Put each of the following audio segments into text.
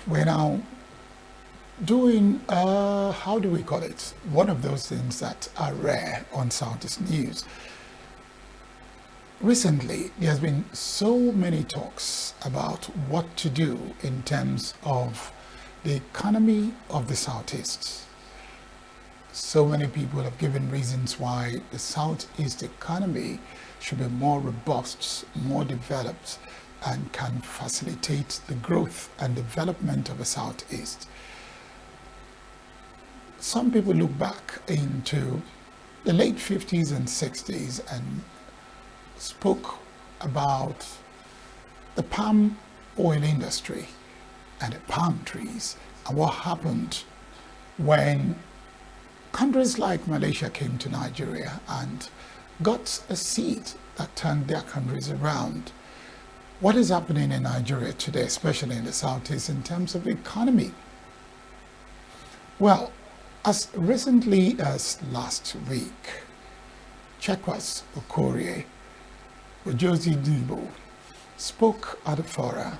We're now doing, how do we call it? One of those things that are rare on Southeast News. Recently, there's been so many talks about what to do in terms of the economy of the Southeast. So many people have given reasons why the Southeast economy should be more robust, more developed, and can facilitate the growth and development of the Southeast. Some people look back into the late 50s and 60s and spoke about the palm oil industry and the palm trees and what happened when countries like Malaysia came to Nigeria and got a seed that turned their countries around. What is happening in Nigeria today, especially in the Southeast, in terms of the economy? Well, as recently as last week, Chekwas Okorie, Josie Dibo, spoke at a forum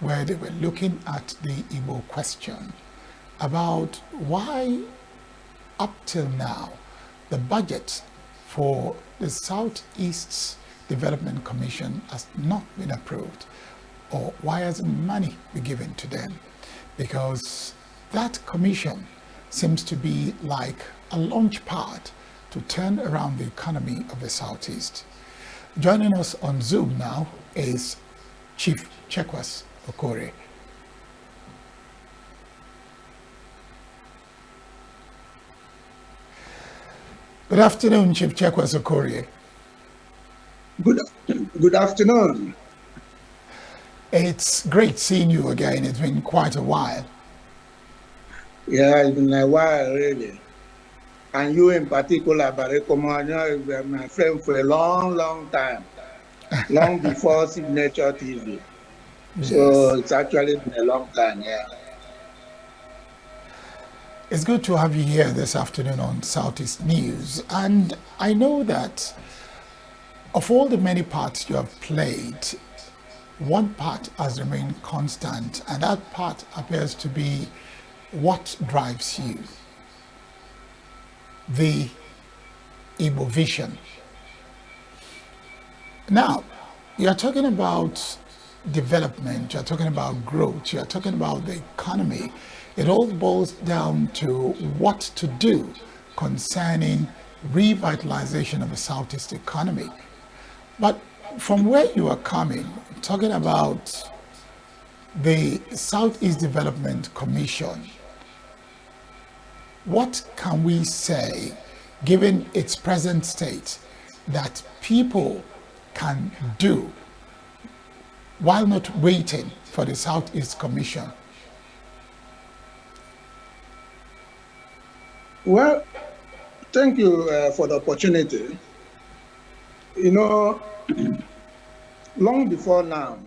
where they were looking at the Igbo question about why, up till now, the budget for the Southeast Development Commission has not been approved, or why hasn't money been given to them? Because that commission seems to be like a launch pad to turn around the economy of the Southeast. Joining us on Zoom now is Chief Chekwas Okorie. Good afternoon, Chief Chekwas Okorie. Good afternoon. It's great seeing you again. It's been quite a while. Yeah, it's been a while, really. And you in particular, Barekomanya, you've been my friend for a long, long time, long before Signature TV. So Yes. it's actually been a long time, yeah. It's good to have you here this afternoon on Southeast News. And I know that of all the many parts you have played, one part has remained constant, and that part appears to be what drives you, the Igbo vision. Now, you're talking about development, you're talking about growth, you're talking about the economy. It all boils down to what to do concerning revitalization of the Southeast economy. But from where you are coming, talking about the Southeast Development Commission, what can we say, given its present state, that people can do while not waiting for the Southeast Commission? Well, thank you for the opportunity. You know, long before now,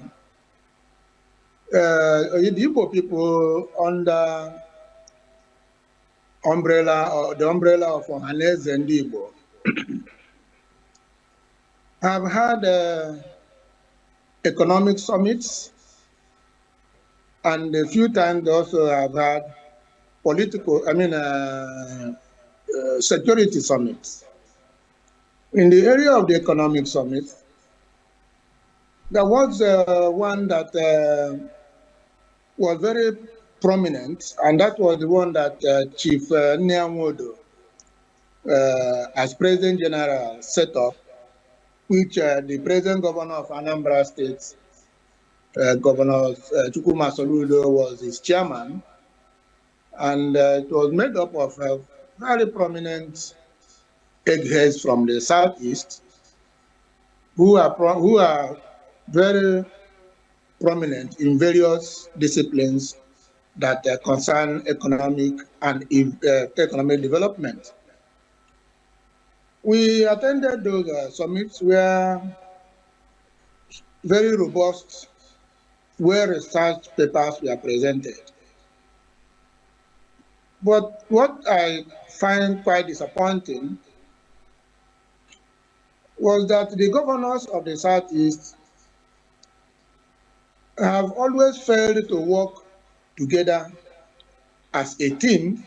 the Igbo people under the umbrella of Ohaneze and Igbo have had economic summits, and a few times they also have had security summits. In the area of the economic summit, there was one that was very prominent, and that was the one that Chief Nyamodo, as President General, set up, which the President Governor of Anambra State, Governor Chukwuma Soludo, was his chairman, and it was made up of very prominent eggheads from the Southeast who are very prominent in various disciplines that concern economic and economic development. We attended those summits where very robust, well-researched papers were presented. But what I find quite disappointing was that the governors of the Southeast have always failed to work together as a team,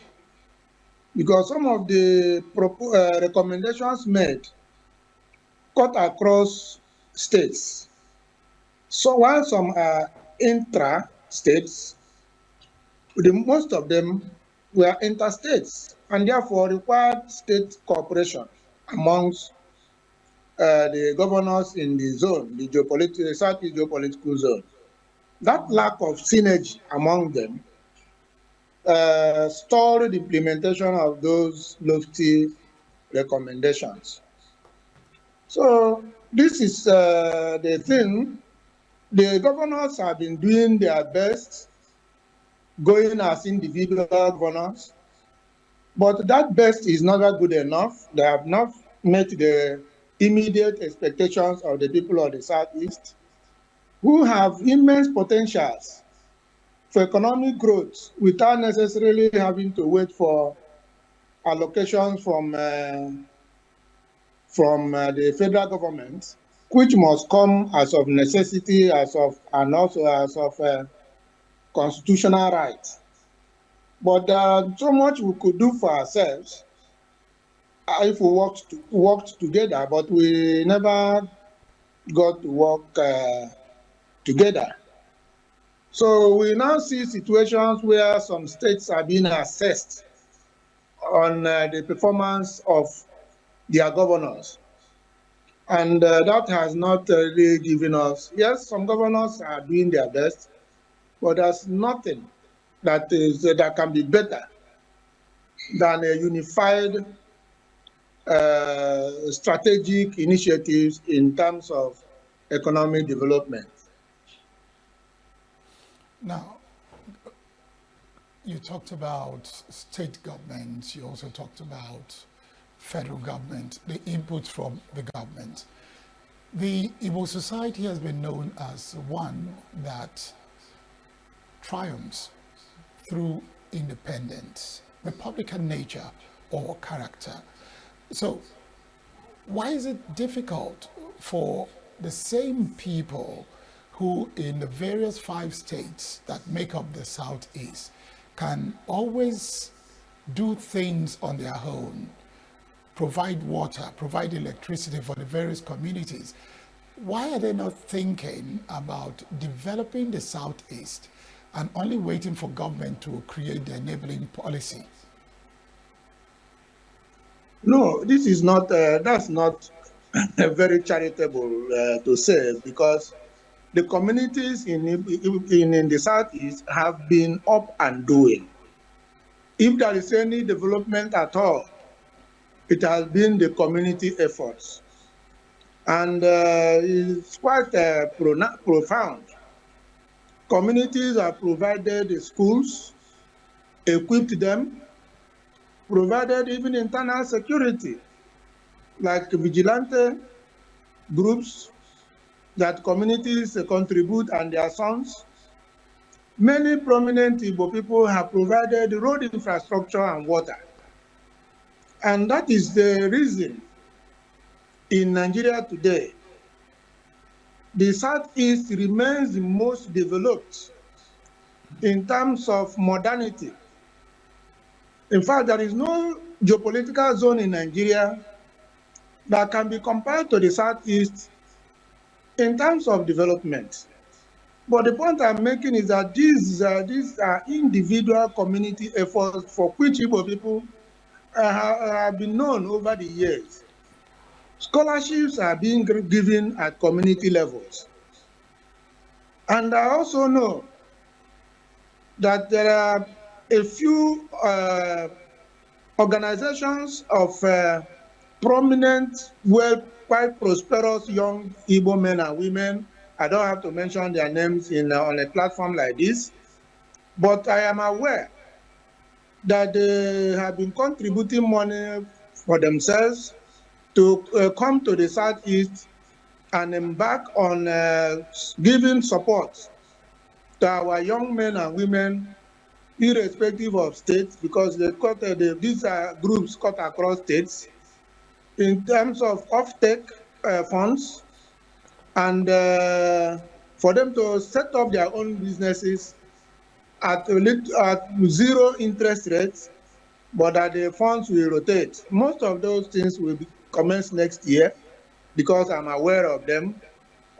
because some of the recommendations made cut across states. So while some are intra-states, most of them were interstates and therefore required state cooperation amongst the governors in the zone, the Southeast geopolitical zone. That lack of synergy among them stalled the implementation of those lofty recommendations. So this is the thing. The governors have been doing their best, going as individual governors, but that best is never good enough. They have not met the immediate expectations of the people of the Southeast, who have immense potentials for economic growth without necessarily having to wait for allocations from the federal government, which must come as of necessity, and also as of constitutional right. But so much we could do for ourselves if we worked together, but we never got to work together. So we now see situations where some states are being assessed on the performance of their governors. And that has not really given us, yes, some governors are doing their best, but there's nothing that can be better than a unified strategic initiatives in terms of economic development. Now, you talked about state governments, you also talked about federal government, the input from the government. The Igbo society has been known as one that triumphs through independence, Republican nature or character. So why is it difficult for the same people who in the various 5 states that make up the Southeast can always do things on their own, provide water, provide electricity for the various communities? Why are they not thinking about developing the Southeast and only waiting for government to create the enabling policy? No, this is not, that's not very charitable to say, because the communities in the Southeast have been up and doing. If there is any development at all, it has been the community efforts. And it's quite profound. Communities have provided the schools, equipped them, provided even internal security, like vigilante groups that communities contribute and their sons. Many prominent Igbo people have provided road infrastructure and water. And that is the reason in Nigeria today, the Southeast remains the most developed in terms of modernity. In fact, there is no geopolitical zone in Nigeria that can be compared to the Southeast in terms of development. But the point I'm making is that these are individual community efforts for which Igbo people have been known over the years. Scholarships are being given at community levels. And I also know that there are a few organizations of prominent, quite prosperous young Igbo men and women. I don't have to mention their names on a platform like this, but I am aware that they have been contributing money for themselves to come to the Southeast and embark on giving support to our young men and women, irrespective of states, because these are groups cut across states, in terms of off-take funds, and for them to set up their own businesses at zero interest rates, but that the funds will rotate. Most of those things will commence next year because I'm aware of them.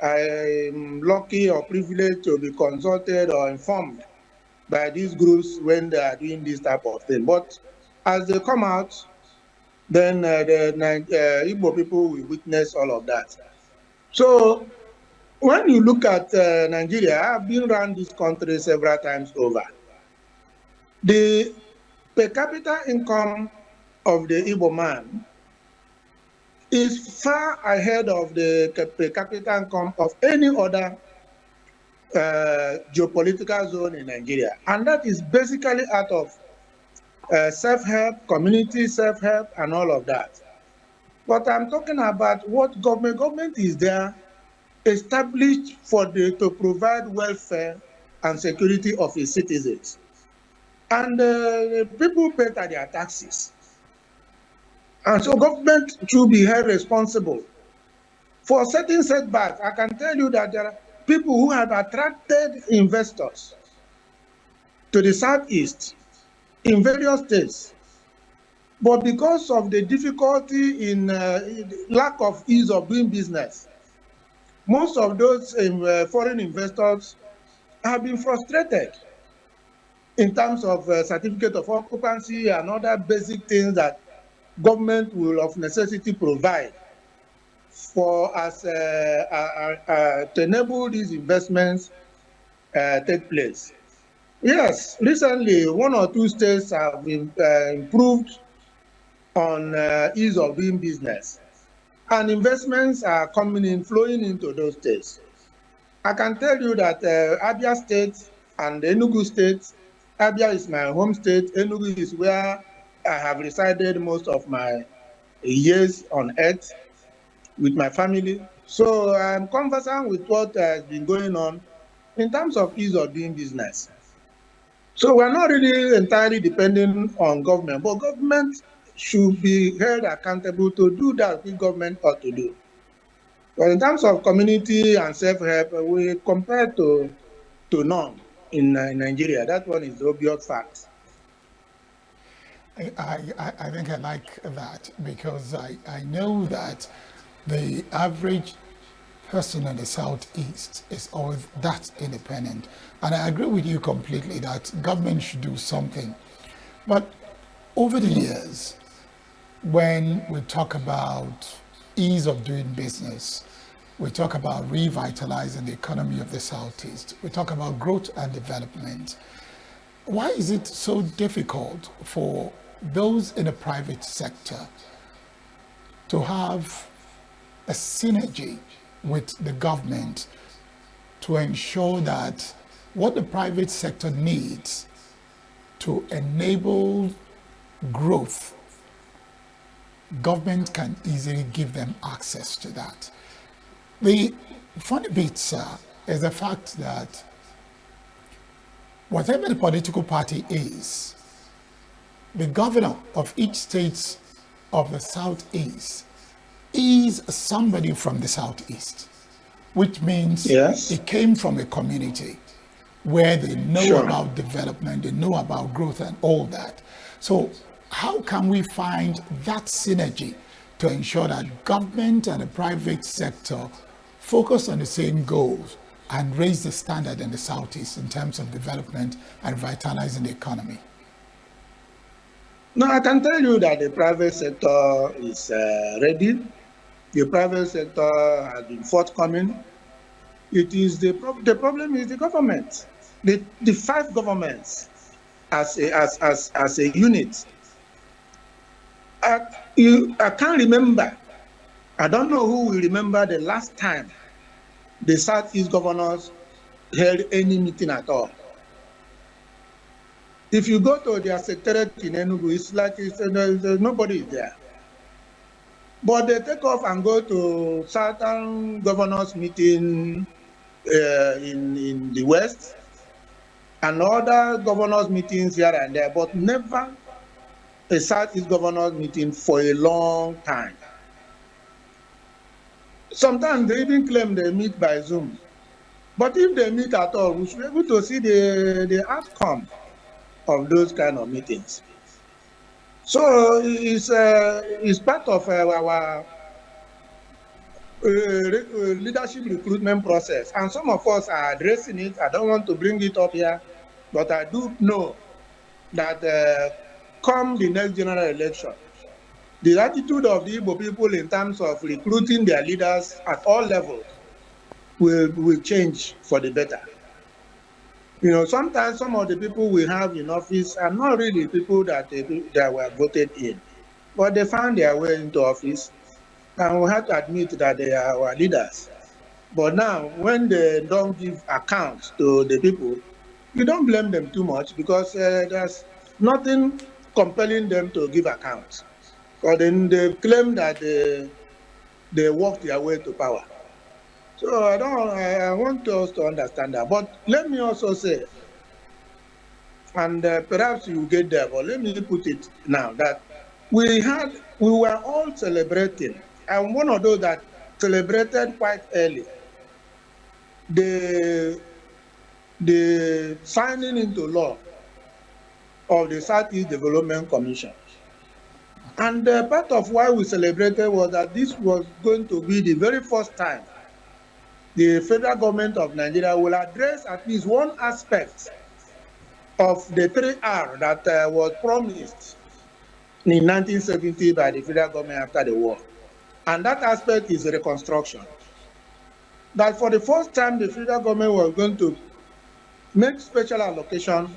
I'm lucky or privileged to be consulted or informed by these groups when they are doing this type of thing. But as they come out, then the Igbo people will witness all of that. So when you look at Nigeria, I've been around this country several times over. The per capita income of the Igbo man is far ahead of the per capita income of any other geopolitical zone in Nigeria. And that is basically out of self-help, community self-help, and all of that. But I'm talking about what government is there established to provide welfare and security of its citizens. And people pay their taxes. And so government should be held responsible for certain setbacks. I can tell you that there are people who have attracted investors to the Southeast in various states. But because of the difficulty in lack of ease of doing business, most of those foreign investors have been frustrated in terms of certificate of occupancy and other basic things that government will of necessity provide for us to enable these investments take place. Yes, recently 1 or 2 states have improved on ease of doing business, and investments are coming in, flowing into those states. I can tell you that Abia State and Enugu State, Abia is my home state, Enugu is where I have resided most of my years on earth with my family. So I'm conversant with what has been going on in terms of ease of doing business. So we're not really entirely depending on government, but government should be held accountable to do that which government ought to do. But in terms of community and self-help, we compare to none in Nigeria. That one is the obvious fact. I think I like that because I know that the average person in the Southeast is always that independent. And I agree with you completely that government should do something. But over the years, when we talk about ease of doing business, we talk about revitalizing the economy of the Southeast, we talk about growth and development. Why is it so difficult for those in the private sector to have a synergy with the government to ensure that what the private sector needs to enable growth, government can easily give them access to that? The funny bit, sir, is the fact that whatever the political party is, the governor of each state of the Southeast is somebody from the Southeast, which means Yes. it came from a community where they know Sure. about development, they know about growth and all that. So how can we find that synergy to ensure that government and the private sector focus on the same goals and raise the standard in the Southeast in terms of development and vitalizing the economy? No, I can tell you that the private sector is ready. The private sector has been forthcoming. It is the problem is the government, the 5 governments as a unit. I can't remember. I don't know who will remember the last time the Southeast governors held any meeting at all. If you go to their secretariat in Enugu, it's like nobody is there. But they take off and go to certain governors meeting in the West and other governors meetings here and there, but never a Southeast governors meeting for a long time. Sometimes they even claim they meet by Zoom. But if they meet at all, we should be able to see the outcome of those kind of meetings. So it's part of our leadership recruitment process. And some of us are addressing it. I don't want to bring it up here, but I do know that come the next general election, the attitude of the Igbo people in terms of recruiting their leaders at all levels will change for the better. You know, sometimes some of the people we have in office are not really people that were voted in, but they found their way into office, and we have to admit that they are our leaders. But now, when they don't give accounts to the people, you don't blame them too much because there's nothing compelling them to give accounts. Or then they claim that they worked their way to power. So I want us to understand that. But let me also say, and perhaps you get there, but let me put it now that we were all celebrating. I'm one of those that celebrated quite early the signing into law of the Southeast Development Commission. And part of why we celebrated was that this was going to be the very first time the federal government of Nigeria will address at least one aspect of the 3R that was promised in 1970 by the federal government after the war. And that aspect is reconstruction. That for the first time, the federal government was going to make special allocation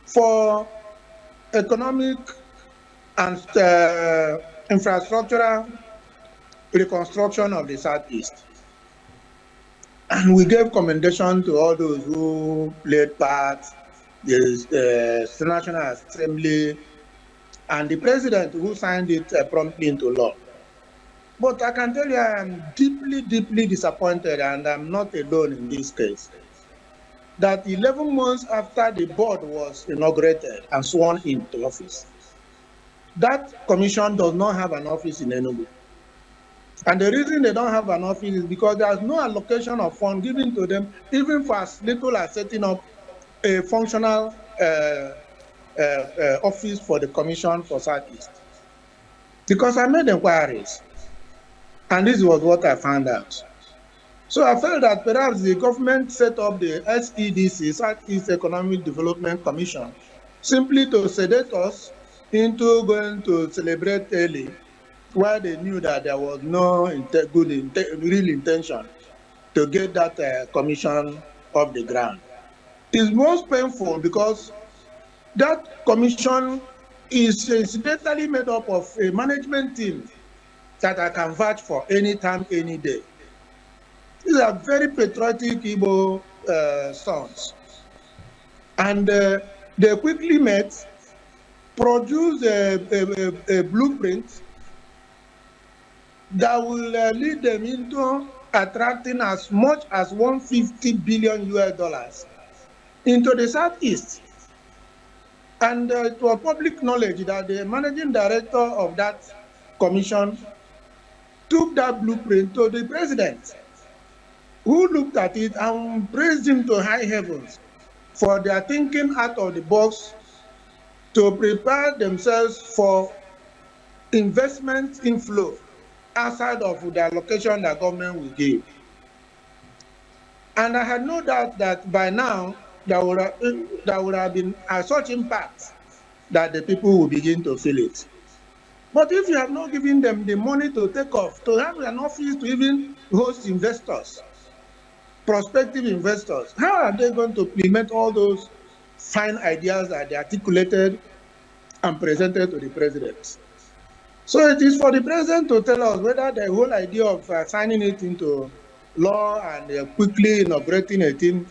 for economic and infrastructural reconstruction of the Southeast. And we gave commendation to all those who played part, the National Assembly, and the president who signed it promptly into law. But I can tell you I am deeply, deeply disappointed, and I'm not alone in this case, that 11 months after the board was inaugurated and sworn into office, that commission does not have an office in Enugu. And the reason they don't have an office is because there's no allocation of funds given to them, even for as little as setting up a functional office for the Commission for Southeast. Because I made inquiries, and this was what I found out. So I felt that perhaps the government set up the SEDC, Southeast Economic Development Commission, simply to sedate us into going to celebrate early, while they knew that there was no real intention to get that commission off the ground. It's most painful because that commission is incidentally made up of a management team that I can vouch for any time, any day. These are very patriotic Igbo sons. And they quickly met, produced a blueprint that will lead them into attracting as much as $150 billion US into the Southeast. And it was public knowledge that the managing director of that commission took that blueprint to the president, who looked at it and praised him to high heavens for their thinking out of the box to prepare themselves for investment inflow outside of the allocation that government will give. And I had no doubt that by now there would have been such impact that the people will begin to feel it. But if you have not given them the money to take off, to have an office to even host investors, prospective investors, how are they going to implement all those fine ideas that they articulated and presented to the president? So it is for the president to tell us whether the whole idea of signing it into law and quickly inaugurating a team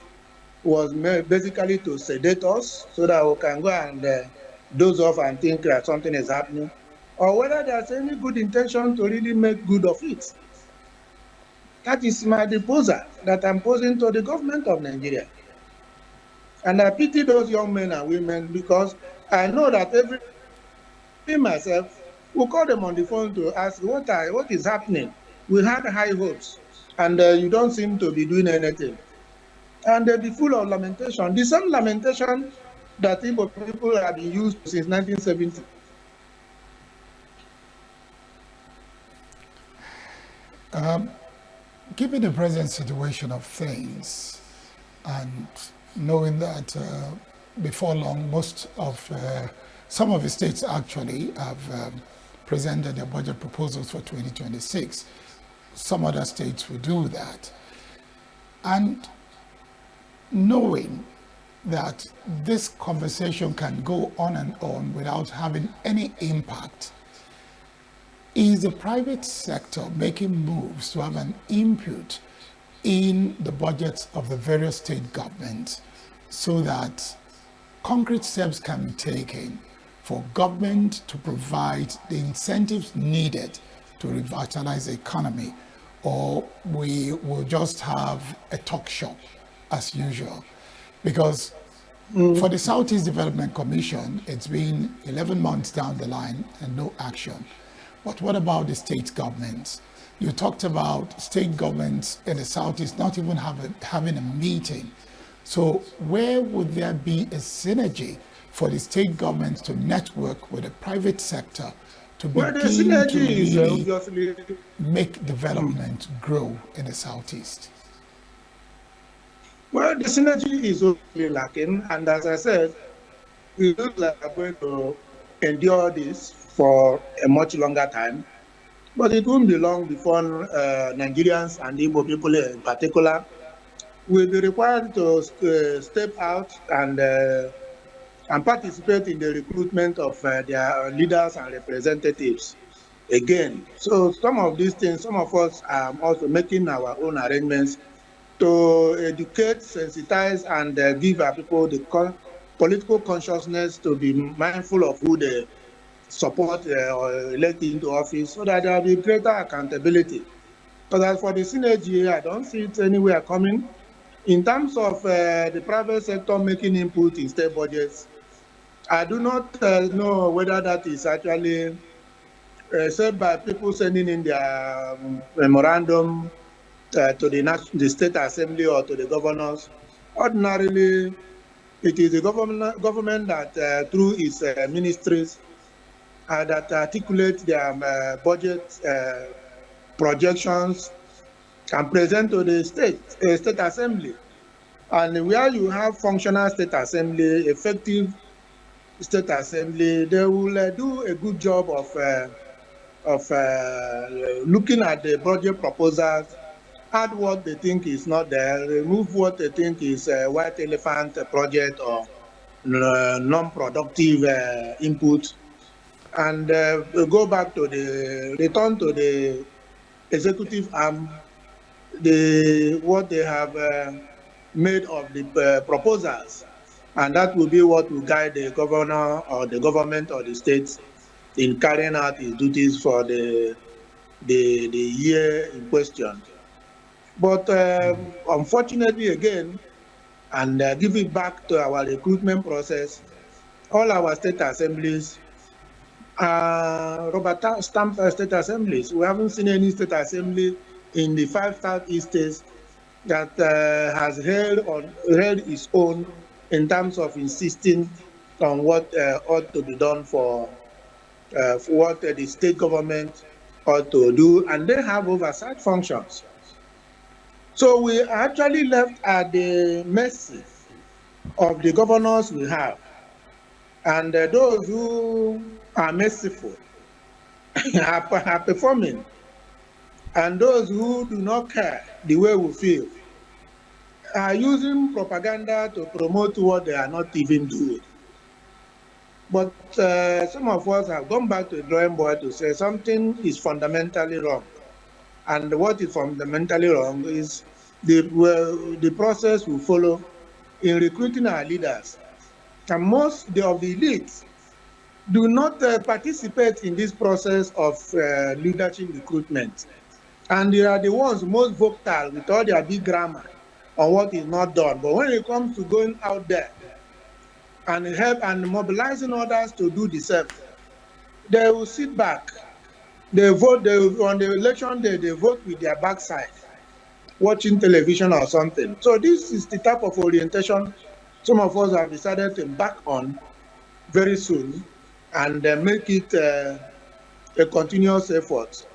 was basically to sedate us so that we can go and doze off and think that something is happening, or whether there's any good intention to really make good of it. That is my proposal that I'm posing to the government of Nigeria. And I pity those young men and women because I know that myself will call them on the phone to ask what is happening. We had high hopes and you don't seem to be doing anything. And they'll be full of lamentation. The same lamentation that Igbo people have been used to since 1970. Given the present situation of things, and knowing that before long, some of the states actually have presented their budget proposals for 2026. Some other states will do that. And knowing that this conversation can go on and on without having any impact, is the private sector making moves to have an input in the budgets of the various state governments so that concrete steps can be taken for government to provide the incentives needed to revitalize the economy, or we will just have a talk shop as usual? Because for the Southeast Development Commission, it's been 11 months down the line and no action. But what about the state governments? You talked about state governments in the Southeast not even having a meeting. So where would there be a synergy for the state governments to network with the private sector to begin to really make development grow in the Southeast? Well, the synergy is only lacking, and as I said, we look like we're going to endure this for a much longer time, but it won't be long before Nigerians and Igbo people in particular will be required to step out and participate in the recruitment of their leaders and representatives again. So some of these things, some of us are also making our own arrangements to educate, sensitize, and give our people the political consciousness to be mindful of who they support or elect into office, so that there will be greater accountability. But as for the synergy, I don't see it anywhere coming. In terms of the private sector making input in state budgets, I do not know whether that is actually said by people sending in their memorandum to the state assembly or to the governors. Ordinarily, it is the government that through its ministries that articulate their budget projections and present to the state assembly. And where you have functional state assembly, effective state assembly, they will do a good job of looking at the budget proposals, add what they think is not there, remove what they think is a white elephant project or non-productive input, and go back to return to the executive arm, what they have made of the proposals. And that will be what will guide the governor or the government or the states in carrying out his duties for the year in question. But unfortunately, again, and give it back to our recruitment process, all our state assemblies are rubber stamp state assemblies. We haven't seen any state assembly in the 5 Southeast states that has held its own in terms of insisting on what ought to be done for what the state government ought to do, and they have oversight functions. So we are actually left at the mercy of the governors we have, and those who are merciful are performing, and those who do not care the way we feel are using propaganda to promote what they are not even doing. But some of us have gone back to the drawing board to say something is fundamentally wrong. And what is fundamentally wrong is the process we follow in recruiting our leaders. And most of the elites do not participate in this process of leadership recruitment. And they are the ones most vocal with all their big grammar on what is not done. But when it comes to going out there and help and mobilizing others to do the same, they will sit back. They vote on the election day, they vote with their backside. watching television or something. So this is the type of orientation some of us have decided to embark on very soon and make it a continuous effort.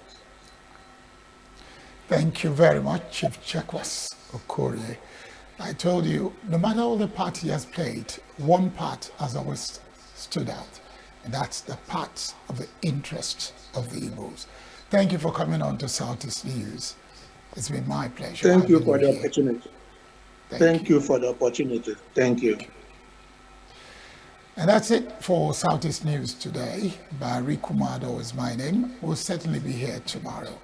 Thank you very much, Chief Chekwas Okorie. I told you, no matter how the party has played, one part has always stood out, and that's the part of the interest of the Igbos. Thank you for coming on to Southeast News. It's been my pleasure. Thank you for having the here. opportunity. Thank you. You for the opportunity. Thank you. And that's it for Southeast News today. Barry Kumado is my name. We'll certainly be here tomorrow.